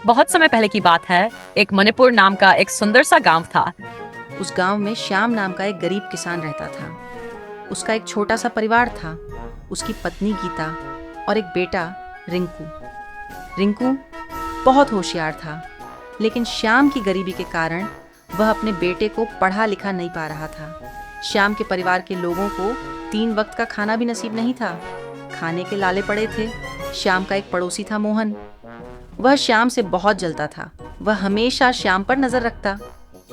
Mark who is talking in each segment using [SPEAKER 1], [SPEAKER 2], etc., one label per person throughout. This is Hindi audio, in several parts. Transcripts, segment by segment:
[SPEAKER 1] बहुत समय पहले की बात है। एक मणिपुर नाम का एक सुंदर सा गांव था।
[SPEAKER 2] उस गांव में श्याम नाम का एक गरीब किसान रहता था। उसका एक छोटा सा परिवार था। उसकी पत्नी गीता और एक बेटा रिंकू। रिंकू बहुत होशियार था, लेकिन श्याम की गरीबी के कारण वह अपने बेटे को पढ़ा लिखा नहीं पा रहा था। श्याम के परिवार के लोगों को 3 वक्त का खाना भी नसीब नहीं था। खाने के लाले पड़े थे। श्याम का एक पड़ोसी था मोहन। वह श्याम से बहुत जलता था। वह हमेशा श्याम पर नजर रखता।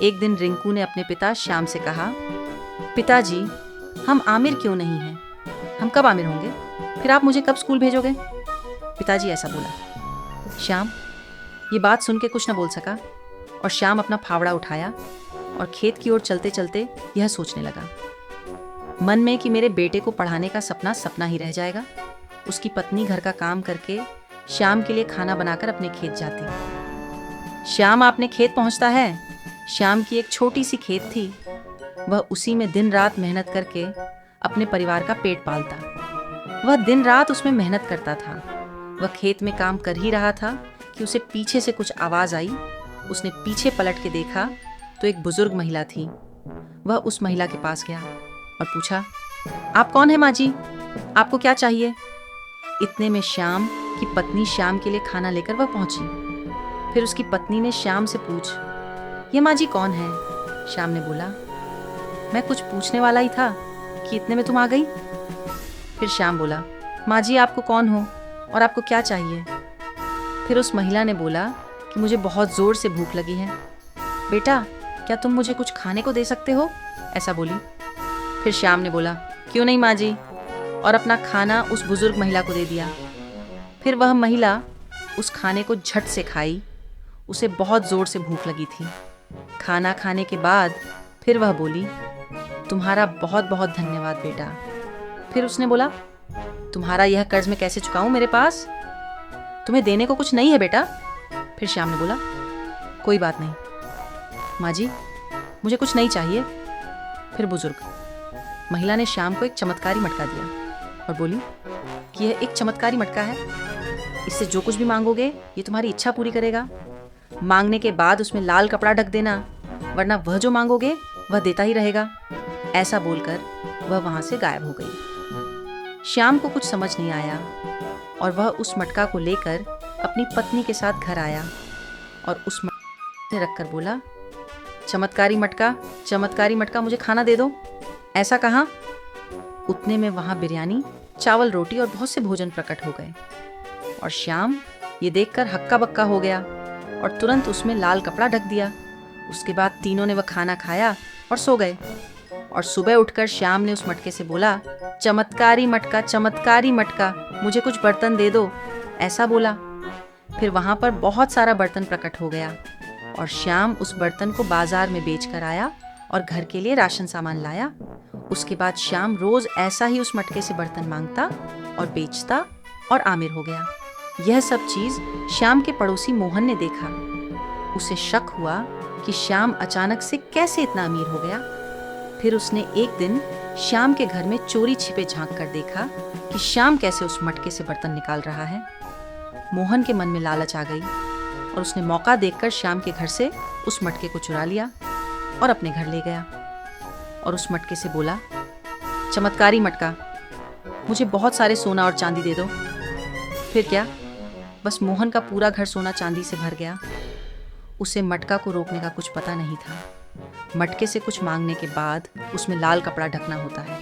[SPEAKER 2] एक दिन रिंकू ने अपने पिता श्याम से कहा, पिताजी, हम आमिर क्यों नहीं हैं? हम कब आमिर होंगे? फिर आप मुझे कब स्कूल भेजोगे? पिताजी ऐसा बोला। श्याम ये बात सुन के कुछ न बोल सका और श्याम अपना फावड़ा उठाया और खेत की ओर चलते चलते यह सोचने लगा मन में कि मेरे बेटे को पढ़ाने का सपना सपना ही रह जाएगा। उसकी पत्नी घर का काम करके श्याम के लिए खाना बनाकर अपने खेत जाती। श्याम अपने खेत पहुंचता है। श्याम की एक छोटी सी खेत थी। वह उसी में दिन रात मेहनत करके अपने परिवार का पेट पालता। वह दिन रात उसमें मेहनत करता था। वह खेत में काम कर ही रहा था कि उसे पीछे से कुछ आवाज आई। उसने पीछे पलट के देखा तो एक बुजुर्ग महिला थी। वह उस महिला के पास गया और पूछा, आप कौन है माँ जी? आपको क्या चाहिए? इतने में श्याम की पत्नी श्याम के लिए खाना लेकर वह पहुंची। फिर उसकी पत्नी ने श्याम से पूछ, ये माँ जी कौन है? श्याम ने बोला, मैं कुछ पूछने वाला ही था कि इतने में तुम आ गई। फिर श्याम बोला, माँ जी आपको कौन हो और आपको क्या चाहिए? फिर उस महिला ने बोला कि मुझे बहुत जोर से भूख लगी है। बेटा, क्या तुम मुझे कुछ खाने को दे सकते हो? ऐसा बोली। फिर श्याम ने बोला, क्यों नहीं माँ जी, और अपना खाना उस बुजुर्ग महिला को दे दिया। फिर वह महिला उस खाने को झट से खाई। उसे बहुत जोर से भूख लगी थी। खाना खाने के बाद फिर वह बोली, तुम्हारा बहुत बहुत धन्यवाद बेटा। फिर उसने बोला, तुम्हारा यह कर्ज मैं कैसे चुकाऊं? मेरे पास तुम्हें देने को कुछ नहीं है बेटा। फिर श्याम ने बोला, कोई बात नहीं माँ जी, मुझे कुछ नहीं चाहिए। फिर महिला ने श्याम को एक चमत्कारी मटका दिया और बोली कि यह एक चमत्कारी मटका है। इससे जो कुछ भी मांगोगे ये तुम्हारी इच्छा पूरी करेगा। मांगने के बाद उसमें लाल कपड़ा ढक देना, वरना वह जो मांगोगे वह देता ही रहेगा। ऐसा बोलकर वह वहां से गायब हो गई। श्याम को कुछ समझ नहीं आया और वह उस मटका को लेकर अपनी पत्नी के साथ घर आया और उस मटके से रखकर बोला, चमत्कारी मटका, मुझे खाना दे दो। ऐसा कहा। उतने में वहां बिरयानी, चावल, रोटी और बहुत से भोजन प्रकट हो गए और श्याम ये देखकर हक्का बक्का हो गया और तुरंत उसमें लाल कपड़ा ढक दिया। उसके बाद तीनों ने वह खाना खाया और सो गए। और सुबह उठकर श्याम ने उस मटके से बोला, चमत्कारी मटका, मुझे कुछ बर्तन दे दो। ऐसा बोला। फिर वहां पर बहुत सारा बर्तन प्रकट हो गया और श्याम उस बर्तन को बाजार में बेच कर आया और घर के लिए राशन सामान लाया। उसके बाद श्याम रोज ऐसा ही उस मटके से बर्तन मांगता और बेचता और आमिर हो गया। यह सब चीज श्याम के पड़ोसी मोहन ने देखा। उसे शक हुआ कि श्याम अचानक से कैसे इतना अमीर हो गया। फिर उसने एक दिन श्याम के घर में चोरी छिपे झांक कर देखा कि श्याम कैसे उस मटके से बर्तन निकाल रहा है। मोहन के मन में लालच आ गई और उसने मौका देखकर श्याम के घर से उस मटके को चुरा लिया और अपने घर ले गया और उस मटके से बोला, चमत्कारी मटका, मुझे बहुत सारे सोना और चांदी दे दो। फिर क्या, बस मोहन का पूरा घर सोना चांदी से भर गया। उसे मटका को रोकने का कुछ पता नहीं था। मटके से कुछ मांगने के बाद उसमें लाल कपड़ा ढकना होता है,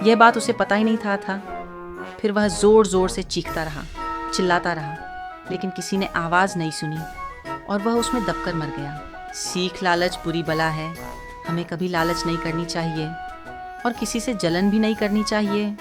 [SPEAKER 2] यह बात उसे पता ही नहीं था। फिर वह जोर जोर से चीखता रहा, चिल्लाता रहा, लेकिन किसी ने आवाज नहीं सुनी और वह उसमें दबकर मर गया। सीख लालच बुरी बला है। हमें कभी लालच नहीं करनी चाहिए और किसी से जलन भी नहीं करनी चाहिए।